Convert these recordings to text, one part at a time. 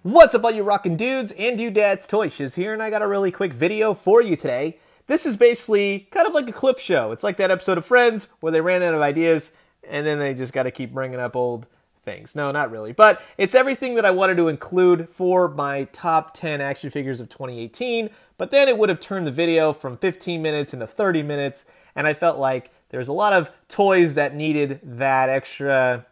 What's up, all you rockin' dudes and dudettes? ToyShiz here, and I got a really quick video for you today. This is basically kind of like a clip show. It's like that episode of Friends where they ran out of ideas and then they just got to keep bringing up old things. No, not really. But it's everything that I wanted to include for my top 10 action figures of 2018. But then it would have turned the video from 15 minutes into 30 minutes. And I felt like there's a lot of toys that needed that extra,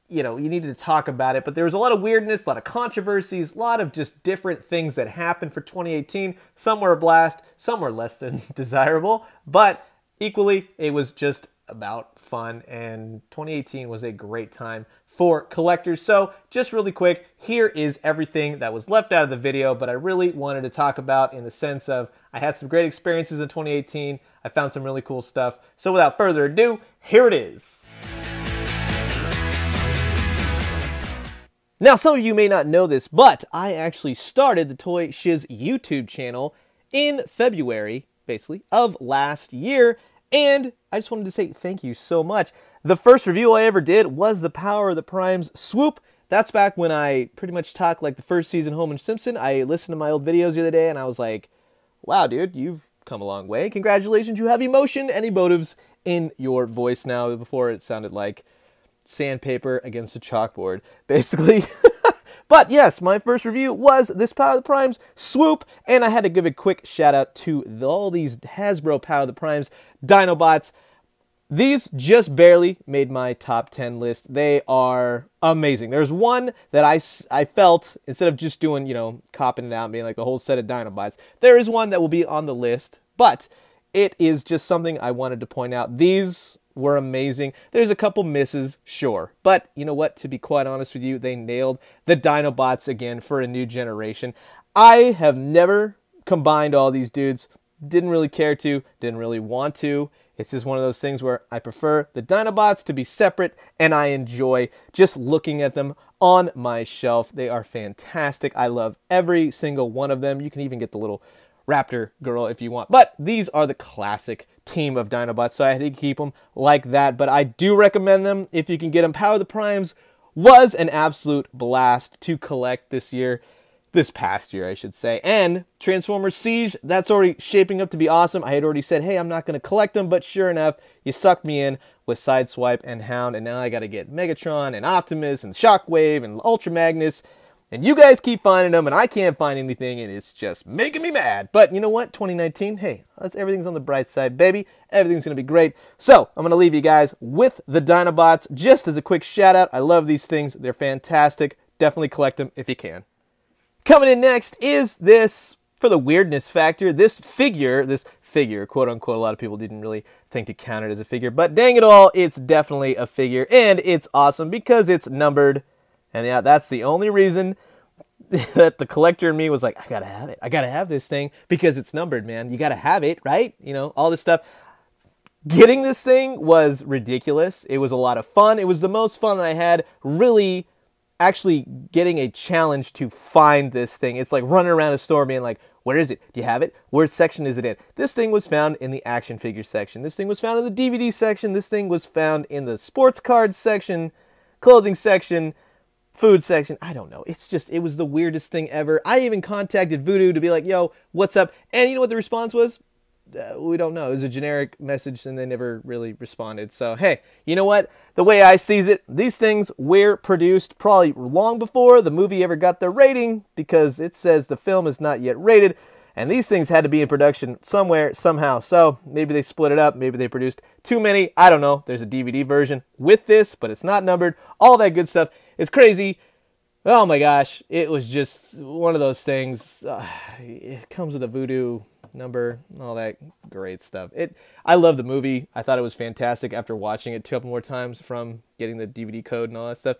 you needed to talk about it, but there was a lot of weirdness, a lot of controversies, a lot of just different things that happened for 2018. Some were a blast, some were less than desirable, but equally, it was just about fun, and 2018 was a great time for collectors. So just really quick, here is everything that was left out of the video, but I really wanted to talk about in the sense of I had some great experiences in 2018. I found some really cool stuff. So without further ado, here it is. Now, some of you may not know this, but I actually started the ToyShiz YouTube channel in February, basically, of last year, and I just wanted to say thank you so much. The first review I ever did was the Power of the Primes Swoop. That's back when I pretty much talked like the first season Homer Simpson. I listened to my old videos the other day, and I was like, wow, dude, you've come a long way. Congratulations, you have emotion and emotives in your voice now. Before it sounded like sandpaper against a chalkboard, basically. But yes, my first review was this Power of the Primes Swoop, and I had to give a quick shout out to all these Hasbro Power of the Primes Dinobots. These just barely made my top 10 list. They are amazing. There's one that I felt, instead of just doing, copping it out and being like the whole set of Dinobots, there is one that will be on the list, but it is just something I wanted to point out. These were amazing. There's a couple misses, sure. But you know what? To be quite honest with you, they nailed the Dinobots again for a new generation. I have never combined all these dudes. Didn't really care to. Didn't really want to. It's just one of those things where I prefer the Dinobots to be separate, and I enjoy just looking at them on my shelf. They are fantastic. I love every single one of them. You can even get the little Raptor girl if you want. But these are the classic team of Dinobots, so I had to keep them like that. But I do recommend them if you can get them. Power of the Primes was an absolute blast to collect this past year, I should say. And Transformers Siege, that's already shaping up to be awesome. I had already said, hey, I'm not going to collect them, but sure enough, you sucked me in with Sideswipe and Hound, and now I got to get Megatron and Optimus and Shockwave and Ultra Magnus. And you guys keep finding them, and I can't find anything, and it's just making me mad. But you know what? 2019, hey, everything's on the bright side, baby. Everything's going to be great. So I'm going to leave you guys with the Dinobots. Just as a quick shout-out, I love these things. They're fantastic. Definitely collect them if you can. Coming in next is this, for the weirdness factor, this figure, quote-unquote, a lot of people didn't really think to count it as a figure, but dang it all, it's definitely a figure, and it's awesome because it's numbered. And yeah, that's the only reason that the collector in me was like, I gotta have it. I gotta have this thing because it's numbered, man. You gotta have it, right? All this stuff. Getting this thing was ridiculous. It was a lot of fun. It was the most fun that I had really actually getting a challenge to find this thing. It's like running around a store being like, where is it? Do you have it? What section is it in? This thing was found in the action figure section. This thing was found in the DVD section. This thing was found in the sports cards section, clothing section, food section. I don't know. It was the weirdest thing ever. I even contacted Voodoo to be like, yo, what's up? And you know what the response was? We don't know. It was a generic message and they never really responded. So, hey, you know what? The way I sees it, these things were produced probably long before the movie ever got their rating because it says the film is not yet rated. And these things had to be in production somewhere, somehow. So maybe they split it up. Maybe they produced too many. I don't know. There's a DVD version with this, but it's not numbered. All that good stuff. It's crazy. Oh my gosh. It was just one of those things. It comes with a Voodoo number, all that great stuff. I love the movie. I thought it was fantastic after watching it a couple more times from getting the DVD code and all that stuff.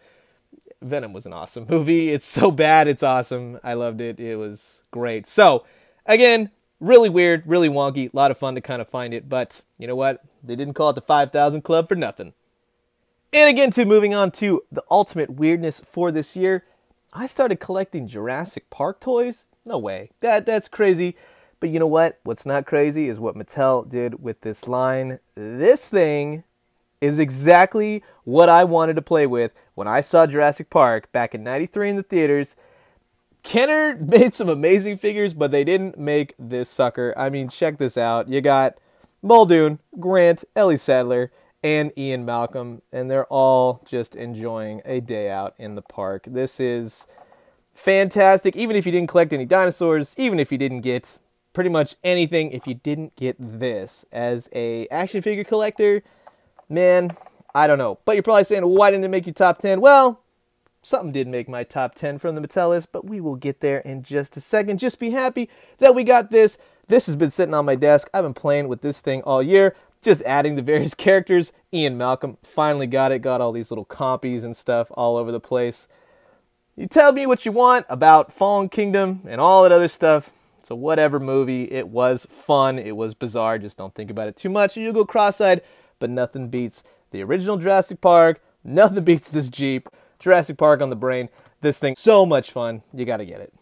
Venom was an awesome movie. It's so bad, it's awesome. I loved it. It was great. So, again, really weird, really wonky. A lot of fun to kind of find it, but you know what? They didn't call it the 5,000 Club for nothing. And again, moving on to the ultimate weirdness for this year, I started collecting Jurassic Park toys. No way. That's crazy. But you know what? What's not crazy is what Mattel did with this line. This thing is exactly what I wanted to play with when I saw Jurassic Park back in '93 in the theaters. Kenner made some amazing figures, but they didn't make this sucker. I mean, check this out. You got Muldoon, Grant, Ellie Sadler, and Ian Malcolm, and they're all just enjoying a day out in the park. This is fantastic. Even if you didn't collect any dinosaurs, even if you didn't get pretty much anything, if you didn't get this as a action figure collector, man, I don't know. But you're probably saying, why didn't it make your top 10? Well, something did make my top 10 from the Mattel list, but we will get there in just a second. Just be happy that we got this. This has been sitting on my desk. I've been playing with this thing all year, just adding the various characters. Ian Malcolm finally got it, got all these little compies and stuff all over the place. You tell me what you want about Fallen Kingdom and all that other stuff. So whatever movie, it was fun, it was bizarre, just don't think about it too much or you'll go cross-eyed, but nothing beats the original Jurassic Park, nothing beats this Jeep, Jurassic Park on the brain. This thing, so much fun, you gotta get it.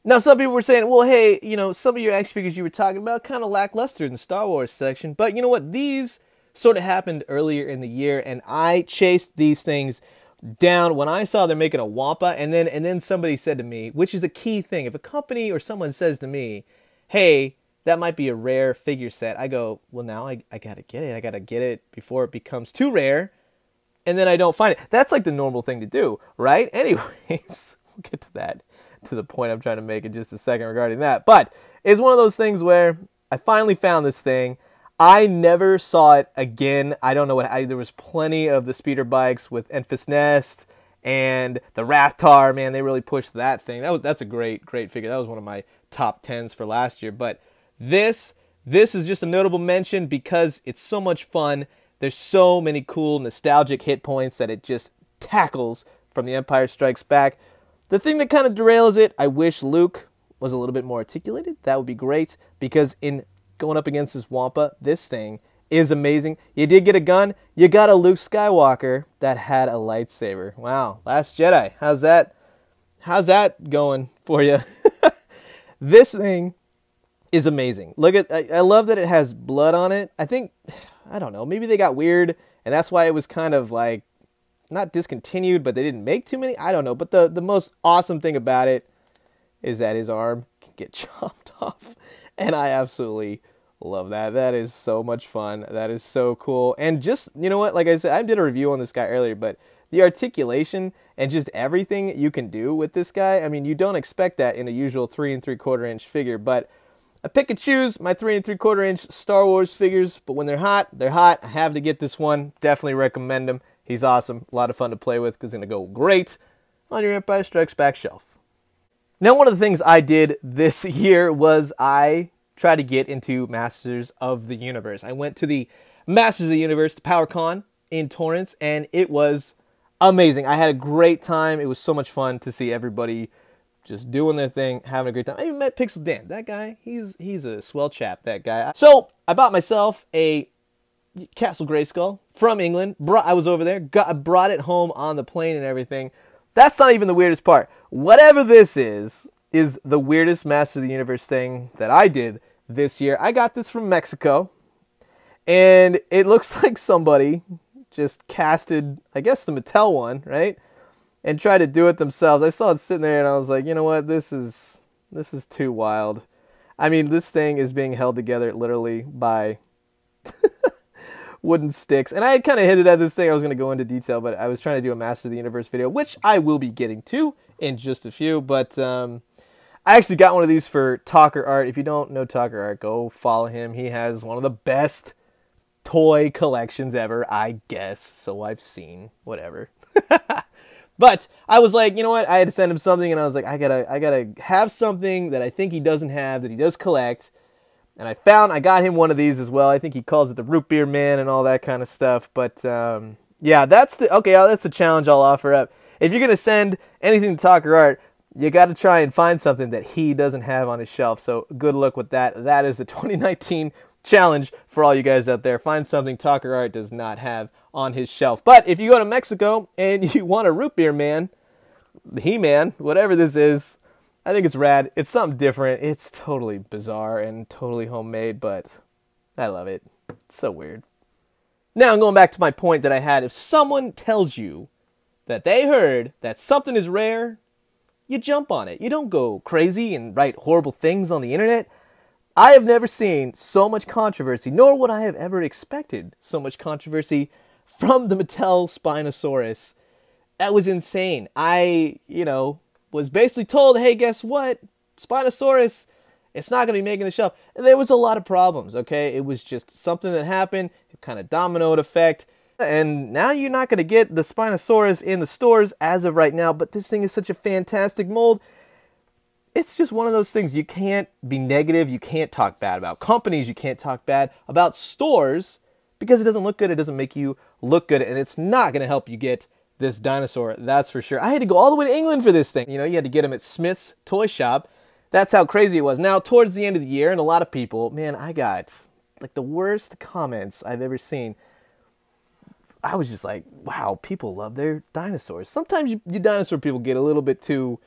Now some people were saying, well hey, you know, some of your action figures you were talking about kind of lackluster in the Star Wars section, but you know what, these sort of happened earlier in the year and I chased these things down when I saw they're making a Wampa, and then somebody said to me, which is a key thing, if a company or someone says to me, hey, that might be a rare figure set, I go, well now I gotta get it, I gotta get it before it becomes too rare, and then I don't find it. That's like the normal thing to do, right? Anyways, we'll get to that, to the point I'm trying to make in just a second regarding that, but it's one of those things where I finally found this thing. I never saw it again. I don't know what, there was plenty of the speeder bikes with Enfys Nest and the Rathtar, man, they really pushed that thing. That's a great figure. That was one of my top 10s for last year. But this is just a notable mention because it's so much fun. There's so many cool nostalgic hit points that it just tackles from The Empire Strikes Back. The thing that kind of derails it, I wish Luke was a little bit more articulated. That would be great because in going up against this Wampa, this thing is amazing. You did get a gun. You got a Luke Skywalker that had a lightsaber. Wow, Last Jedi. How's that going for you? This thing is amazing. Look at, I love that it has blood on it. I think, I don't know, maybe they got weird and that's why it was kind of like not discontinued, but they didn't make too many. I don't know, but the most awesome thing about it is that his arm can get chopped off. And I absolutely love that. That is so much fun. That is so cool. And just, you know what, like I said, I did a review on this guy earlier, but the articulation and just everything you can do with this guy, I mean, you don't expect that in a usual 3 3/4 inch figure, but I pick and choose my 3 3/4 inch Star Wars figures, but when they're hot, they're hot. I have to get this one. Definitely recommend him. He's awesome. A lot of fun to play with because he's going to go great on your Empire Strikes Back shelf. Now, one of the things I did this year was I tried to get into Masters of the Universe. I went to the Masters of the Universe, the PowerCon in Torrance, and it was amazing. I had a great time. It was so much fun to see everybody just doing their thing, having a great time. I even met Pixel Dan. That guy, he's a swell chap, that guy. So I bought myself a Castle Grayskull from England. I was over there, brought it home on the plane and everything. That's not even the weirdest part. Whatever this is the weirdest Masters of the Universe thing that I did this year. I got this from Mexico, and it looks like somebody just casted, I guess, the Mattel one, right? And tried to do it themselves. I saw it sitting there, and I was like, you know what? This is too wild. I mean, this thing is being held together literally by wooden sticks. And I had kind of hinted at this thing. I was going to go into detail, but I was trying to do a Master of the Universe video, which I will be getting to in just a few. But I actually got one of these for Talker Art. If you don't know Talker Art, go follow him. He has one of the best toy collections ever, I guess. So I've seen, whatever. But I was like, you know what? I had to send him something, and I was like, I gotta have something that I think he doesn't have, that he does collect. And I got him one of these as well. I think he calls it the Root Beer Man and all that kind of stuff. But yeah, that's the challenge I'll offer up. If you're gonna send anything to Talker Art, you got to try and find something that he doesn't have on his shelf. So good luck with that. That is the 2019 challenge for all you guys out there. Find something Talker Art does not have on his shelf. But if you go to Mexico and you want a Root Beer Man, He-Man, whatever this is, I think it's rad. It's something different. It's totally bizarre and totally homemade, but I love it. It's so weird. Now I'm going back to my point that I had. If someone tells you that they heard that something is rare, you jump on it. You don't go crazy and write horrible things on the internet. I have never seen so much controversy, nor would I have ever expected so much controversy from the Mattel Spinosaurus. That was insane. I, was basically told, hey, guess what? Spinosaurus, it's not going to be making the shelf. And there was a lot of problems, okay? It was just something that happened, kind of dominoed effect. And now you're not going to get the Spinosaurus in the stores as of right now, but this thing is such a fantastic mold. It's just one of those things you can't be negative, you can't talk bad about. Companies, you can't talk bad about. Stores, because it doesn't look good, it doesn't make you look good, and it's not going to help you get this dinosaur, that's for sure. I had to go all the way to England for this thing. You had to get him at Smith's Toy Shop. That's how crazy it was. Now, towards the end of the year, and a lot of people, man, I got like the worst comments I've ever seen. I was just like, wow, people love their dinosaurs. Sometimes you dinosaur people get a little bit too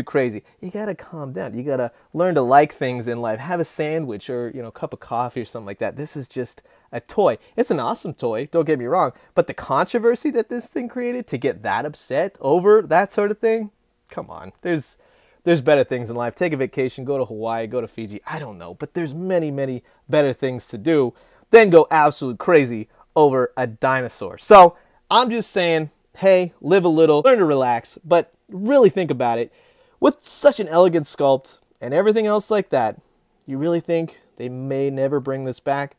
crazy. You gotta calm down. You gotta learn to like things in life. Have a sandwich or, a cup of coffee or something like that. This is just a toy. It's an awesome toy, don't get me wrong. But the controversy that this thing created to get that upset over that sort of thing, come on. There's better things in life. Take a vacation, go to Hawaii, go to Fiji. I don't know. But there's many, many better things to do than go absolute crazy over a dinosaur. So I'm just saying, hey, live a little, learn to relax, but really think about it. With such an elegant sculpt and everything else like that, you really think they may never bring this back?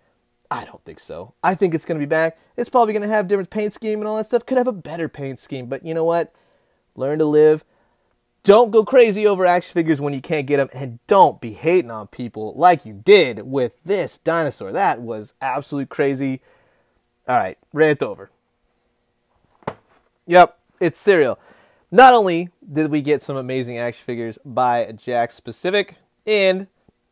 I don't think so. I think it's going to be back. It's probably going to have different paint scheme and all that stuff. Could have a better paint scheme, but you know what? Learn to live. Don't go crazy over action figures when you can't get them, and don't be hating on people like you did with this dinosaur. That was absolute crazy. All right, rant over. Yep, it's cereal. Not only did we get some amazing action figures by Jakks Pacific, and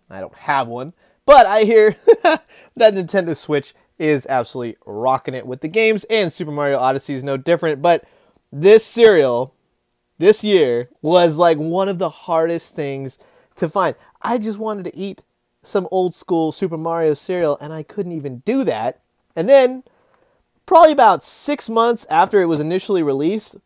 I don't have one, but I hear that Nintendo Switch is absolutely rocking it with the games, and Super Mario Odyssey is no different. But this cereal, this year, was like one of the hardest things to find. I just wanted to eat some old school Super Mario cereal, and I couldn't even do that. And then, probably about 6 months after it was initially released,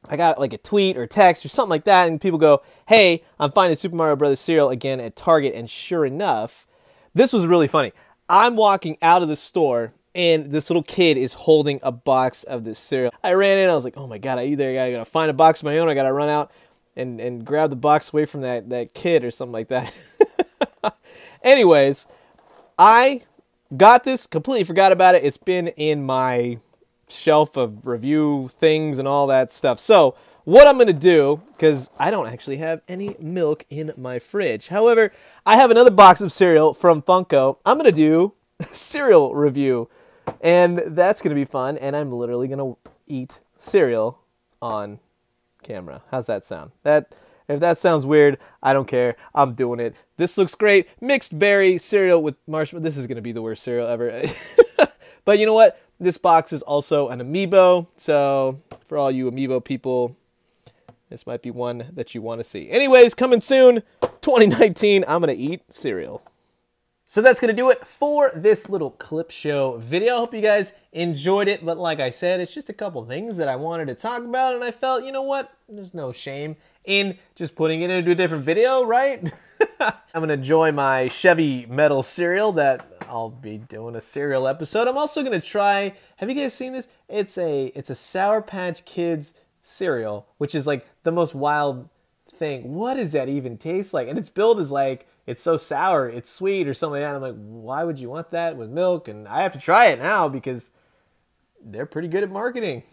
I got like a tweet or text or something like that, and people go, hey, I'm finding Super Mario Brothers cereal again at Target, and sure enough, this was really funny. I'm walking out of the store, and this little kid is holding a box of this cereal. I ran in, I was like, oh my god, I either gotta find a box of my own, I gotta run out and grab the box away from that kid or something like that. Anyways, I got this, completely forgot about it. It's been in my shelf of review things and all that stuff. So what I'm going to do, because I don't actually have any milk in my fridge. However, I have another box of cereal from Funko. I'm going to do a cereal review, and that's going to be fun, and I'm literally going to eat cereal on camera. How's that sound? If that sounds weird, I don't care. I'm doing it. This looks great. Mixed berry cereal with marshmallow. This is going to be the worst cereal ever. But you know what? This box is also an amiibo. So for all you amiibo people, this might be one that you want to see. Anyways, coming soon, 2019, I'm going to eat cereal. So that's going to do it for this little clip show video. I hope you guys enjoyed it. But like I said, it's just a couple things that I wanted to talk about. And I felt, you know what? There's no shame in just putting it into a different video, right? I'm going to enjoy my Chevy metal cereal that I'll be doing a cereal episode. I'm also going to try, have you guys seen this? It's a Sour Patch Kids cereal, which is like the most wild thing. What does that even taste like? And its build is like, it's so sour, it's sweet or something like that. I'm like, why would you want that with milk? And I have to try it now because they're pretty good at marketing.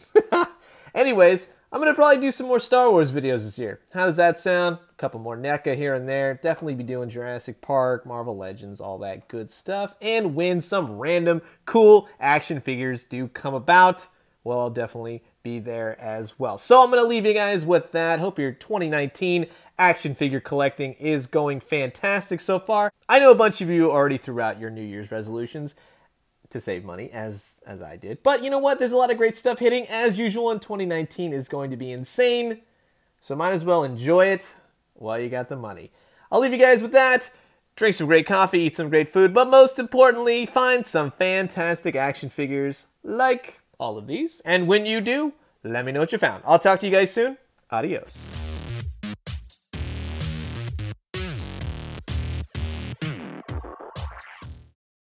Anyways, I'm going to probably do some more Star Wars videos this year. How does that sound? A couple more NECA here and there. Definitely be doing Jurassic Park, Marvel Legends, all that good stuff. And when some random cool action figures do come about, well, I'll definitely be there as well. So I'm going to leave you guys with that. Hope your 2019 action figure collecting is going fantastic so far. I know a bunch of you already threw out your New Year's resolutions to save money, as I did. But you know what? There's a lot of great stuff hitting as usual, and 2019 is going to be insane. So might as well enjoy it while you got the money. I'll leave you guys with that. Drink some great coffee, eat some great food, but most importantly, find some fantastic action figures like all of these. And when you do, let me know what you found. I'll talk to you guys soon. Adios.